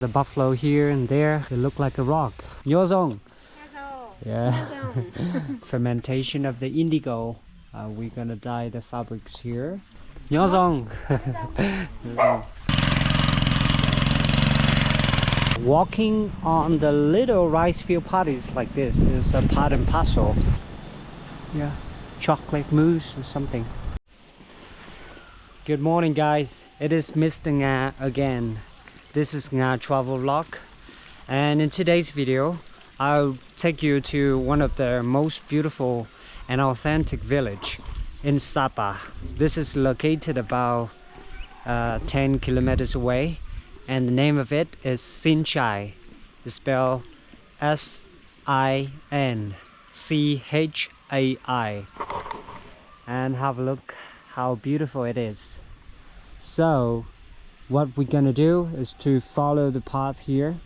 The buffalo here and there, they look like a rock. 𝐿𝐄𝐍. Yeah. Fermentation of the indigo. We're gonna dye the fabrics here. 𝐿𝐄𝐍. Walking on the little rice field parties like this is a part and parcel. Yeah, chocolate mousse or something. Good morning, guys. It is Mr. Nga again. This is Nga travel vlog, and in today's video I'll take you to one of the most beautiful and authentic village in Sapa. This is located about 10 kilometers away, and the name of it is Sinchai. It's spelled SINCHAI. And have a look how beautiful it is. So what we're gonna do is to follow the path here,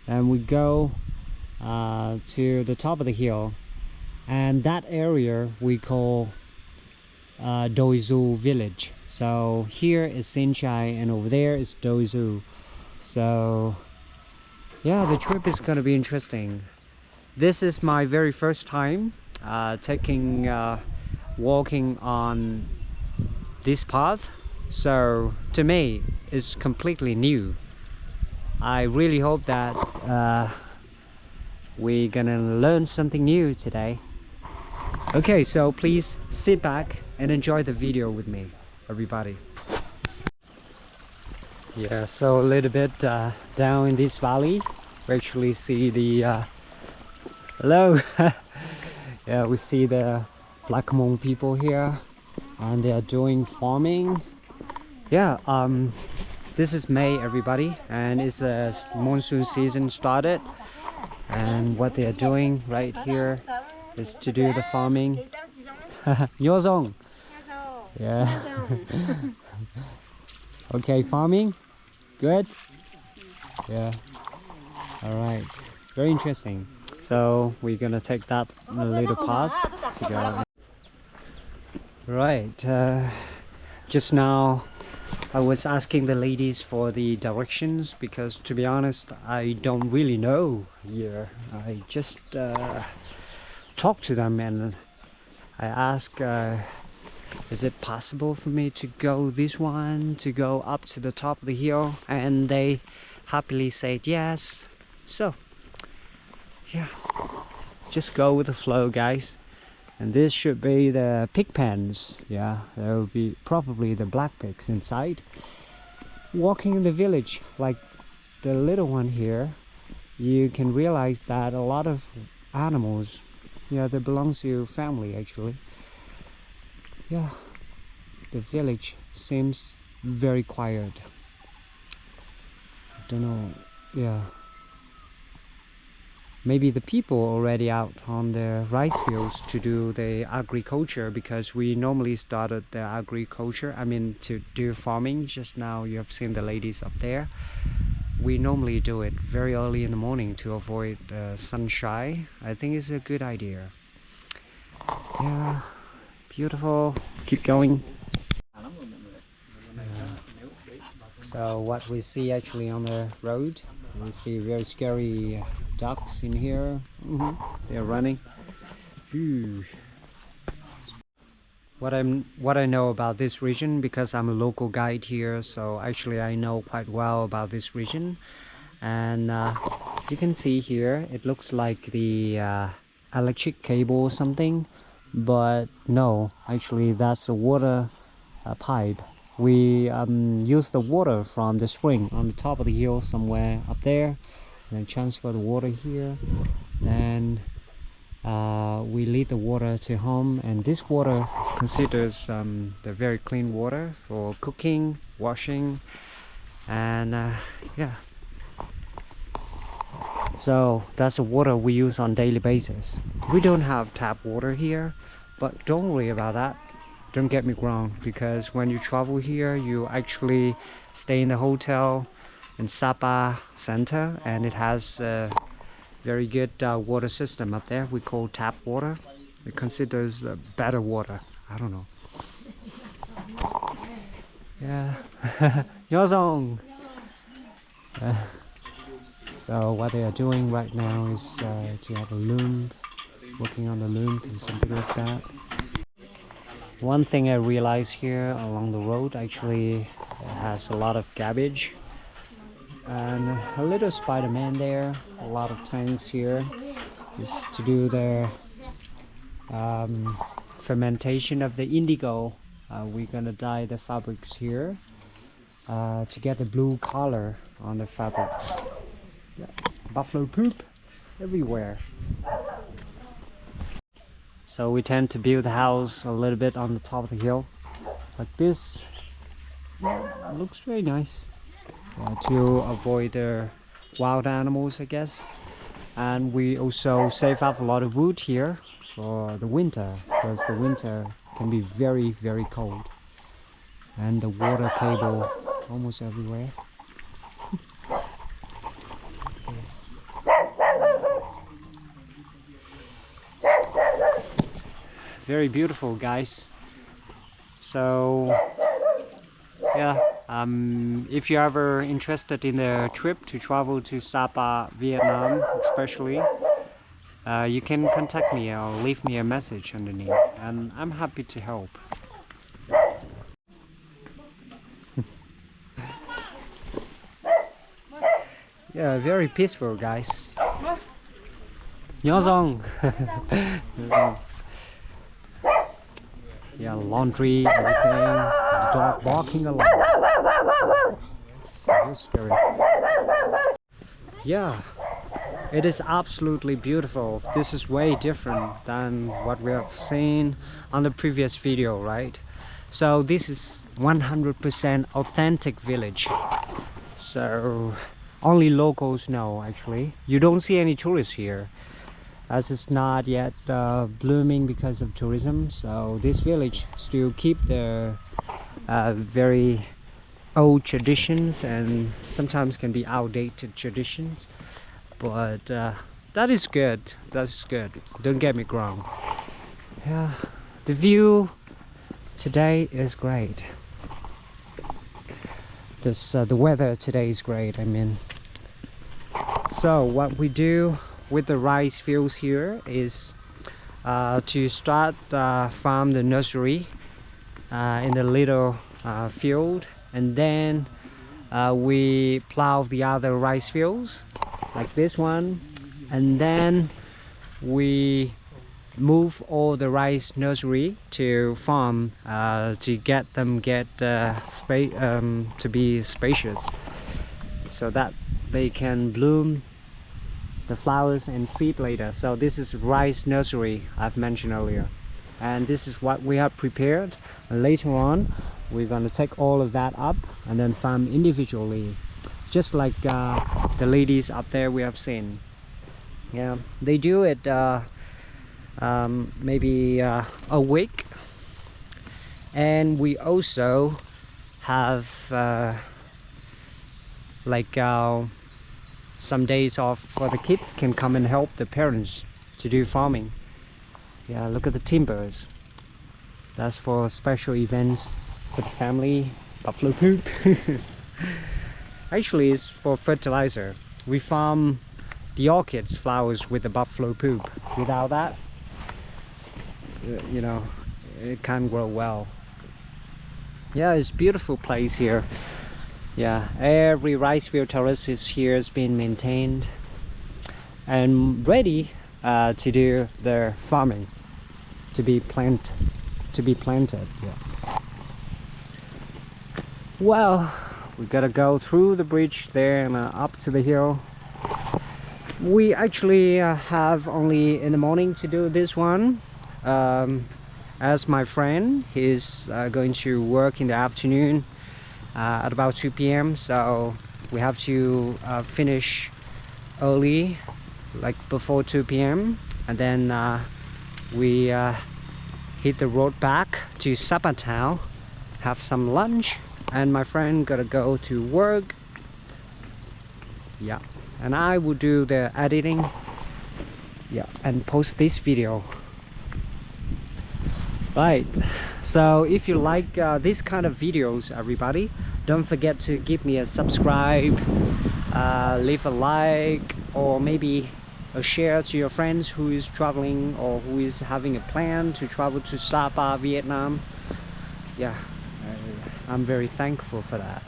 and we go to the top of the hill, and that area we call 𝐷𝐿𝐒 village. So here is Sinchai and over there is 𝐷𝐿𝐒. So yeah, the trip is gonna be interesting. This is my very first time walking on this path, so to me it's completely new. I really hope that we're gonna learn something new today. Okay, so please sit back and enjoy the video with me, everybody. Yeah, so a little bit down in this valley we actually see the hello. Yeah, we see the Black Hmong people here, and they are doing farming. Yeah, this is May, everybody, and it's a monsoon season started, and what they are doing right here is to do the farming. 𝐿𝐄𝐍. Yeah. Okay, farming, good. Yeah, all right, very interesting. So we're gonna take that little path to go. Right, just now I was asking the ladies for the directions, because to be honest I don't really know here. I just talked to them and I asked, is it possible for me to go this one, to go up to the top of the hill, and they happily said yes. So yeah, just go with the flow, guys. And this should be the pig pens. Yeah, there will be probably the black pigs inside. Walking in the village like the little one here, you can realize that a lot of animals, yeah, they belong to your family actually. Yeah, the village seems very quiet. I don't know, yeah. Maybe the people already out on the rice fields to do the agriculture, because we normally started the agriculture, I mean to do farming. Just now you have seen the ladies up there. We normally do it very early in the morning to avoid sunshine. I think it's a good idea. Yeah, beautiful. Keep going. So what we see actually on the road, we see very scary ducks in here. They're running. Ooh. What I know about this region, because I'm a local guide here, so actually I know quite well about this region. And you can see here it looks like the electric cable or something, but no, actually that's a water pipe. We use the water from the spring on the top of the hill somewhere up there, and then transfer the water here. Then we lead the water to home, and this water considers the very clean water for cooking, washing, and yeah. So that's the water we use on daily basis. We don't have tap water here, but don't worry about that. Don't get me wrong, because when you travel here you actually stay in the hotel in Sapa center, and it has a very good water system up there. We call tap water. It considers better water. I don't know. Yeah. 𝐿𝐄𝐍. So what they are doing right now is to have a loom, working on the loom and something like that. One thing I realized here along the road, actually it has a lot of garbage and a little Spider-Man there. A lot of tanks here is to do the fermentation of the indigo. We're gonna dye the fabrics here to get the blue color on the fabrics. Yeah. Buffalo poop everywhere. So we tend to build the house a little bit on the top of the hill like this. Yeah, it looks very nice to avoid the wild animals, I guess. And we also save up a lot of wood here for the winter, because the winter can be very, very cold. And the water cable almost everywhere. Yes. Very beautiful, guys. So yeah, if you're ever interested in the trip to travel to Sapa, Vietnam especially, you can contact me or leave me a message underneath, and I'm happy to help. Yeah, very peaceful, guys. Nhozong. Yeah, laundry, everything. The dog barking a lot. So scary. Yeah, it is absolutely beautiful. This is way different than what we have seen on the previous video, right? So this is 100% authentic village. So only locals know, actually. You don't see any tourists here, as it's not yet blooming because of tourism. So this village still keep their very old traditions, and sometimes can be outdated traditions, but that is good. That's good, don't get me wrong. Yeah, the view today is great. The weather today is great, I mean. So what we do with the rice fields here is to start farm the nursery in the little field, and then we plow the other rice fields like this one, and then we move all the rice nursery to farm to get space to be spacious, so that they can bloom the flowers and seed later. So this is rice nursery I've mentioned earlier, and this is what we have prepared. And later on we're going to take all of that up and then farm individually, just like the ladies up there we have seen. Yeah, they do it maybe a week, and we also have some days off for the kids can come and help the parents to do farming. Yeah, look at the timbers. That's for special events for the family. Buffalo poop. Actually, it's for fertilizer. We farm the orchids flowers with the buffalo poop. Without that, you know, it can't grow well. Yeah, it's a beautiful place here. Yeah, every rice field terrace is here has been maintained and ready to do their farming, to be planted. Yeah. Well, we gotta go through the bridge there and up to the hill. We actually have only in the morning to do this one, as my friend is going to work in the afternoon at about 2 p.m. so we have to finish early, like before 2 p.m. and then we hit the road back to Sapa town, have some lunch, and my friend gotta go to work. Yeah, and I will do the editing, yeah, and post this video. Right, so if you like this kind of videos, everybody, Don't forget to give me a subscribe, leave a like, or maybe a share to your friends who is traveling or who is having a plan to travel to Sapa, Vietnam. Yeah, I'm very thankful for that.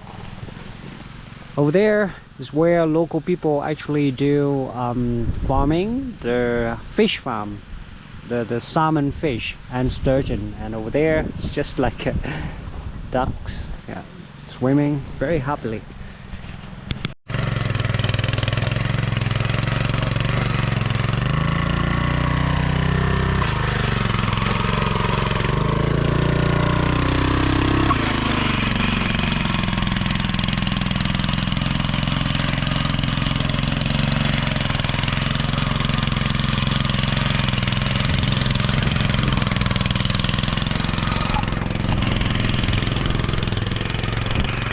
Over there is where local people actually do farming, the fish farm, the salmon fish and sturgeon. And over there it's just like ducks, yeah, swimming very happily.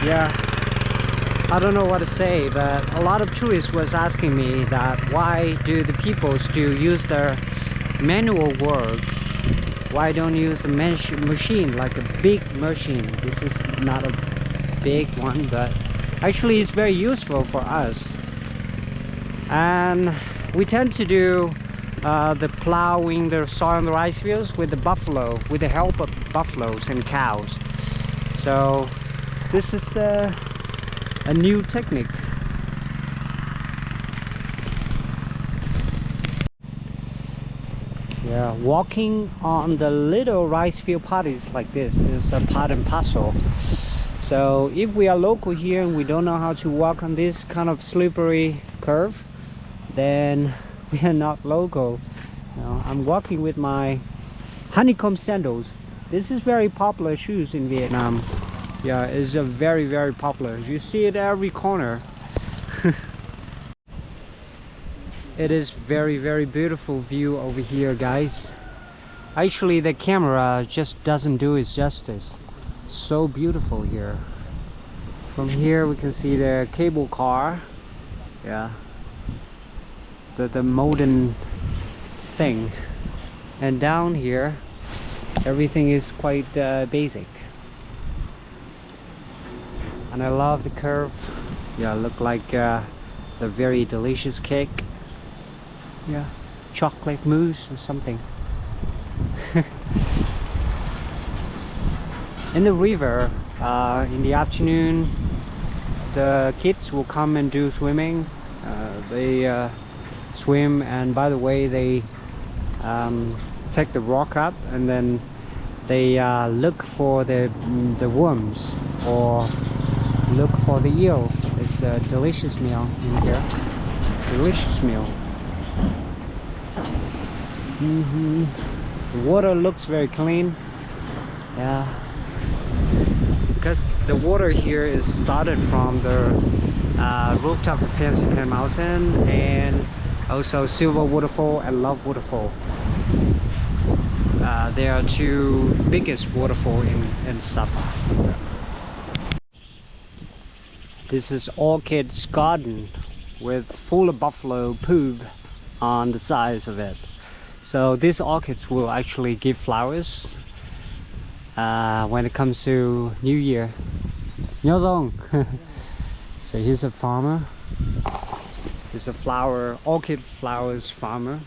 Yeah, I don't know what to say, but a lot of tourists was asking me that why do the people still use their manual work? Why don't use the machine, like a big machine? This is not a big one, but actually it's very useful for us. And we tend to do the plowing the soil and the rice fields with the buffalo, with the help of buffaloes and cows. So this is a new technique. Yeah, walking on the little rice field parties like this is a part and parcel. So if we are local here and we don't know how to walk on this kind of slippery curve, then we are not local. Now, I'm walking with my honeycomb sandals. This is very popular shoes in Vietnam. Yeah, it's a very popular. You see it every corner. It is very beautiful view over here, guys. Actually the camera just doesn't do its justice. So beautiful here. From here we can see the cable car. Yeah, the modern thing. And down here everything is quite basic. And I love the curve. Yeah, look like the very delicious cake. Yeah, chocolate mousse or something. In the river, in the afternoon, the kids will come and do swimming. They swim, and by the way, they take the rock up and then they look for the worms or look for the eel. It's a delicious meal in here. Delicious meal. The water looks very clean. Yeah, because the water here is started from the rooftop of Fancy Pan Mountain and also Silver Waterfall and Love Waterfall. They are two biggest waterfall in Sapa. This is orchid's garden with full of buffalo poop on the sides of it. So these orchids will actually give flowers when it comes to New Year. So here's a farmer. He's a orchid flowers farmer.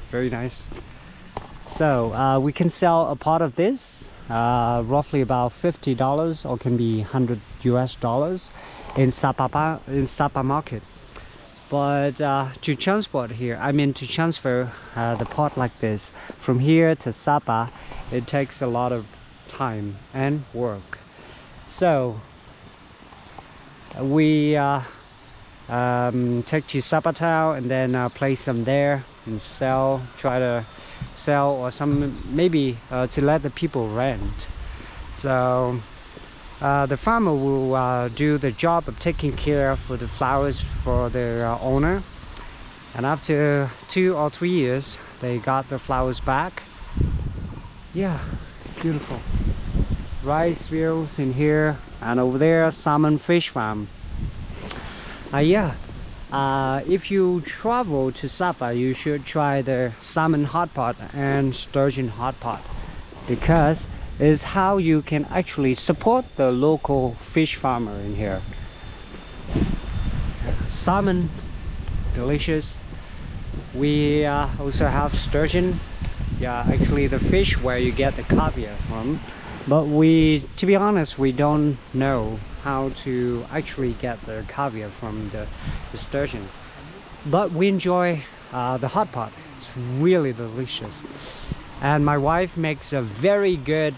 Very nice. So we can sell a pot of this roughly about $50 or can be $100 US in Sapa market. But to transport here, I mean to transfer the pot like this from here to Sapa, it takes a lot of time and work. So we take to Sapa town and then place them there and try to sell, or some maybe to let the people rent. So the farmer will do the job of taking care for the flowers for their owner, and after 2 or 3 years they got the flowers back. Yeah, beautiful rice fields in here, and over there salmon fish farm. If you travel to Sapa, you should try the salmon hot pot and sturgeon hot pot, because is how you can actually support the local fish farmer in here. Salmon, delicious. We also have sturgeon. Yeah, actually the fish where you get the caviar from. But to be honest, we don't know how to actually get the caviar from the sturgeon. But we enjoy the hot pot. It's really delicious. And my wife makes a very good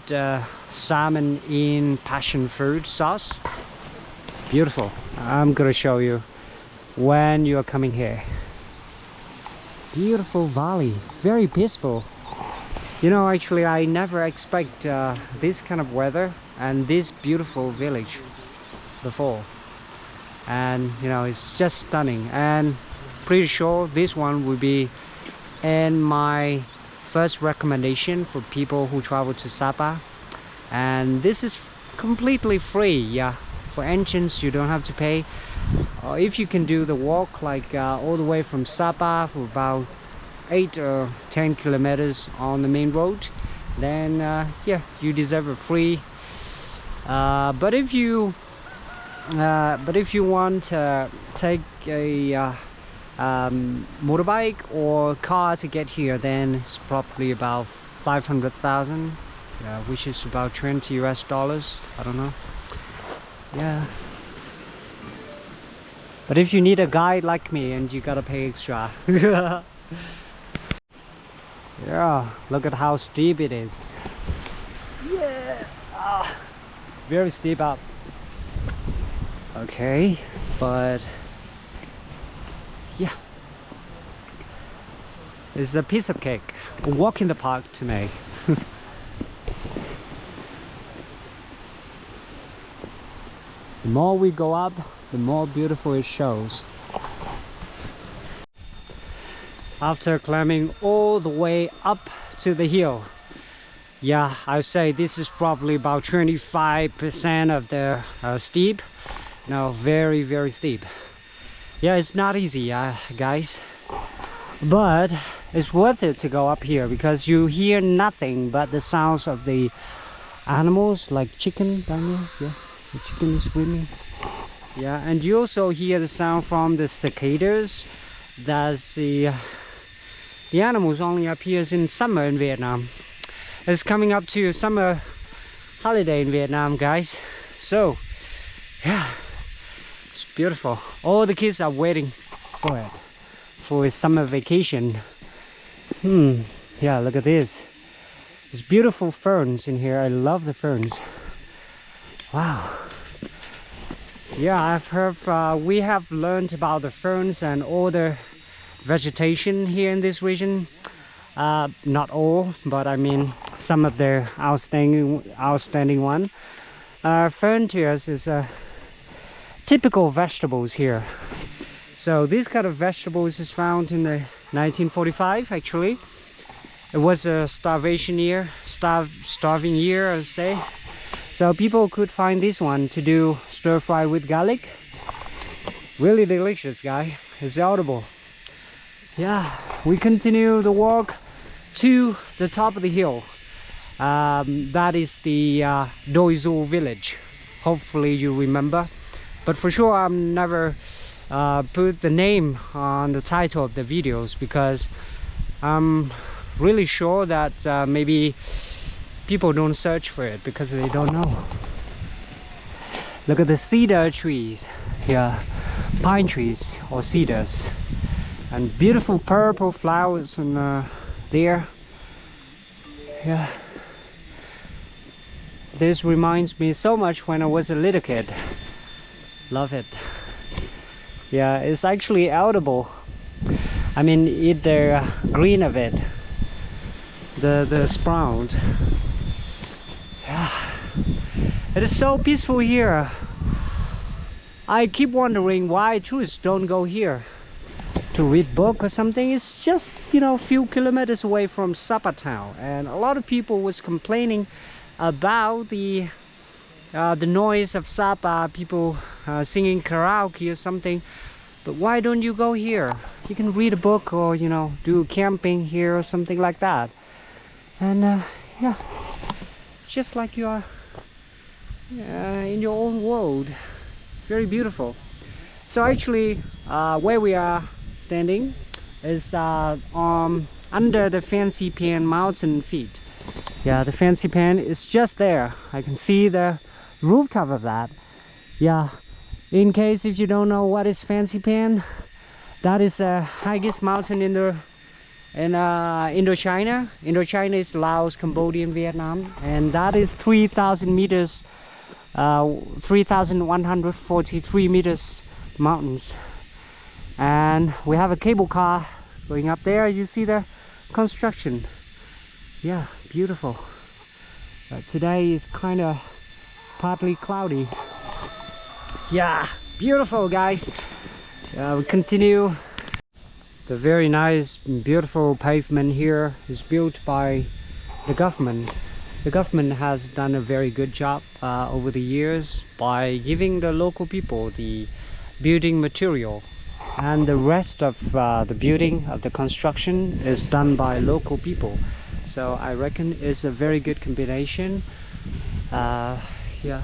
salmon in passion fruit sauce. Beautiful. I'm gonna show you when you are coming here. Beautiful valley, very peaceful. You know, actually I never expect this kind of weather and this beautiful village before. And you know, it's just stunning. And pretty sure this one will be in my first recommendation for people who travel to Sapa. And this is completely free. Yeah, for entrance you don't have to pay. If you can do the walk like all the way from Sapa for about 8 or 10 kilometers on the main road, then yeah, you deserve a free. But if you want to take a motorbike or car to get here, then it's probably about 500,000, which is about $20 US. I don't know. Yeah. But if you need a guide like me, and you gotta pay extra. Yeah, look at how steep it is. Yeah, very steep up. Okay, but yeah, it's a piece of cake. A walk in the park to me. The more we go up, the more beautiful it shows. After climbing all the way up to the hill, yeah, I would say this is probably about 25% of the steep. No, very, very steep. Yeah, it's not easy, guys, but it's worth it to go up here because you hear nothing but the sounds of the animals, like chicken down there. Yeah, the chicken is screaming. Yeah, and you also hear the sound from the cicadas. That's the animals only appears in summer in Vietnam. It's coming up to summer holiday in Vietnam, guys. So yeah, it's beautiful. All the kids are waiting for it, for a summer vacation. Yeah, look at this. There's beautiful ferns in here. I love the ferns. Wow. Yeah, I've heard we have learned about the ferns and all the vegetation here in this region. Not all, but I mean some of the outstanding one. Fern to us is typical vegetables here. So this kind of vegetables is found in the 1945 actually. It was a starving year, I would say. So people could find this one to do stir fry with garlic. Really delicious, guy. It's audible. Yeah, we continue the walk to the top of the hill. That is the 𝐷𝐿 village. Hopefully you remember. But for sure I'm never put the name on the title of the videos because I'm really sure that maybe people don't search for it because they don't know. Look at the cedar trees here, pine trees or cedars, and beautiful purple flowers in there. Yeah, this reminds me so much when I was a little kid. Love it. Yeah, it's actually edible. I mean, eat the green of it, the sprout. Yeah, it is so peaceful here. I keep wondering why tourists don't go here to read book or something. It's just, you know, a few kilometers away from Sapa town, and a lot of people was complaining about the noise of Sapa, people singing karaoke or something. But why don't you go here? You can read a book or, you know, do camping here or something like that. And yeah, just like you are in your own world. Very beautiful. So actually where we are standing is under the Fancy Pan mountain feet. Yeah, the Fancy Pan is just there. I can see the rooftop of that. Yeah, in case if you don't know what is Fancy Pan, that is the highest mountain in Indochina. Indochina is Laos, Cambodia, and Vietnam, and that is 3,000 meters, 3,143 meters mountains. And we have a cable car going up there. You see the construction. Yeah, beautiful. Today is kind of partly cloudy. Yeah, beautiful, guys. We continue. The very nice, beautiful pavement here is built by the government. The government has done a very good job over the years by giving the local people the building material, and the rest of the building of the construction is done by local people. So I reckon it's a very good combination. Yeah.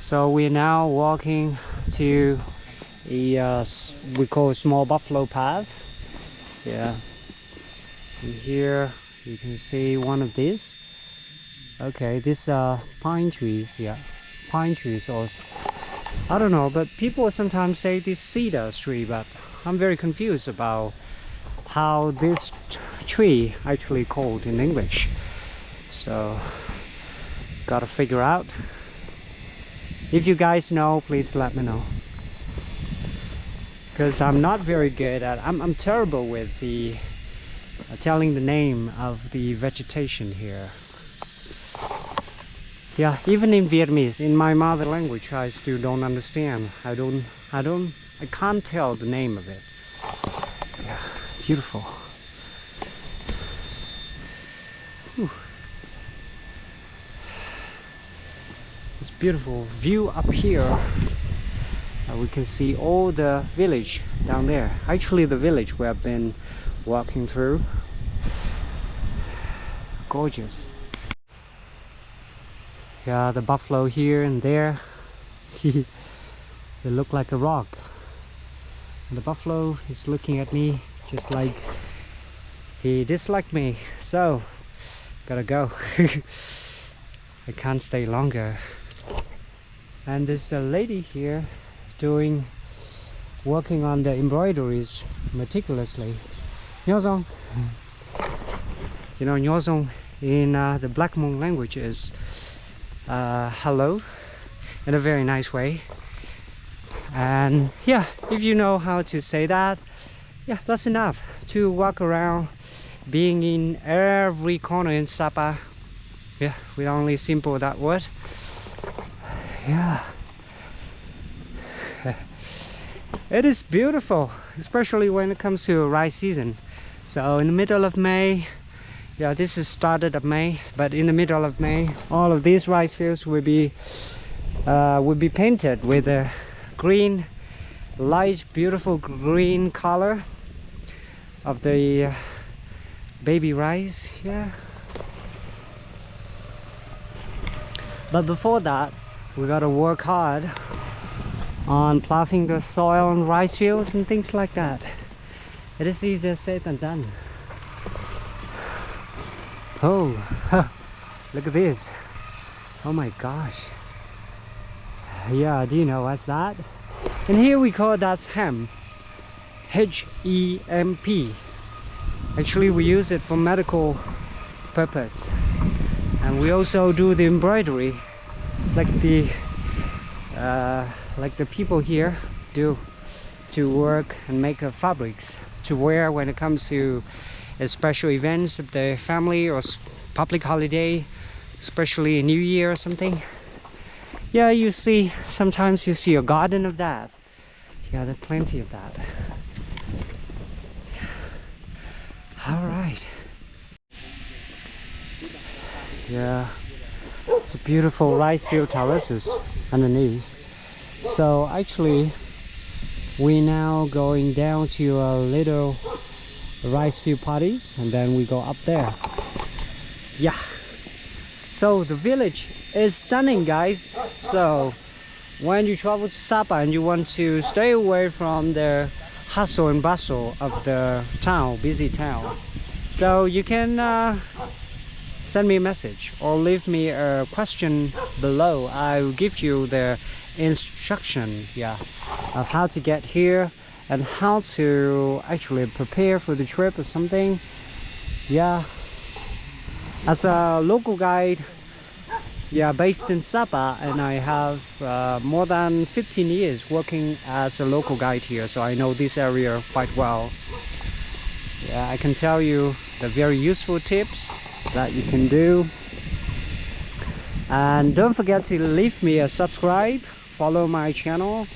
So we're now walking to a we call a small buffalo path. Yeah. And here you can see one of these. Okay, these are pine trees. Yeah, pine trees, or I don't know, but people sometimes say this cedar tree, but I'm very confused about how this tree actually called in English. So gotta figure out. If you guys know, please let me know, because I'm not very good at I'm terrible with the telling the name of the vegetation here. Yeah, even in Vietnamese, in my mother language, I still don't understand. I can't tell the name of it. Yeah, beautiful. Whew. This beautiful view up here. We can see all the village down there. Actually, the village we have been walking through. Gorgeous. Yeah, the buffalo here and there. They look like a rock. And the buffalo is looking at me just like he disliked me. So, gotta go. I can't stay longer. And there's a lady here working on the embroideries meticulously. 𝐿𝐶𝐿. You know, 𝐿𝐶𝐿 in the Black Hmong language is hello, in a very nice way. And yeah, if you know how to say that, yeah, that's enough to walk around being in every corner in Sapa. Yeah, with only simple that word. Yeah. It is beautiful, especially when it comes to rice season. So in the middle of May, yeah, this is started of May, but in the middle of May, all of these rice fields will be painted with a green, light, beautiful green color of the baby rice. Yeah. But before that, we gotta work hard on plowing the soil on rice fields and things like that. It is easier said than done. Oh, look at this. Oh my gosh. Yeah, do you know what's that? And here we call that hemp. H-E-M-P. Actually, we use it for medical purpose. And we also do the embroidery like the people here do, to work and make fabrics to wear when it comes to special events of the family or public holiday, especially a New Year or something. Yeah, you see, sometimes you see a garden of that. Yeah, there's plenty of that. All right. Yeah, it's a beautiful rice field terraces underneath. So actually, we're now going down to a little rice field parties, and then we go up there. Yeah, So the village is stunning, guys. So when you travel to Sapa and you want to stay away from the hustle and bustle of the town, busy town, so you can send me a message or leave me a question below. I will give you the instruction, of how to get here and how to actually prepare for the trip or something. As a local guide, based in Sapa, and I have more than 15 years working as a local guide here, so I know this area quite well. I can tell you the very useful tips that you can do. And don't forget to leave me a subscribe, follow my channel.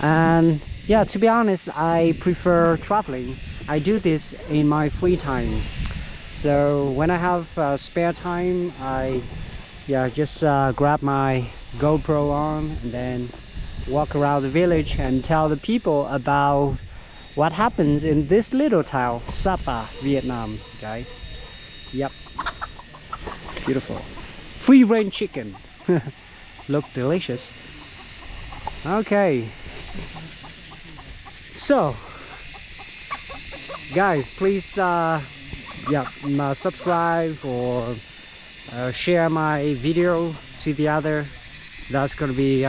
And to be honest, I prefer traveling. I do this in my free time. So when I have spare time, I just grab my GoPro on and then walk around the village and tell the people about what happens in this little town, Sapa, Vietnam, guys. Yep, beautiful. Free range chicken. Look delicious. Okay, so guys, please subscribe or share my video to the other. That's gonna be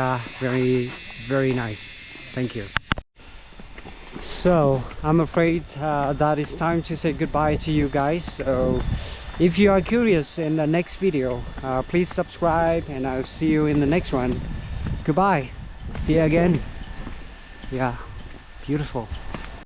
very nice. Thank you. So I'm afraid that it's time to say goodbye to you guys. So if you are curious in the next video, please subscribe, and I'll see you in the next one. Goodbye, see you again. Beautiful.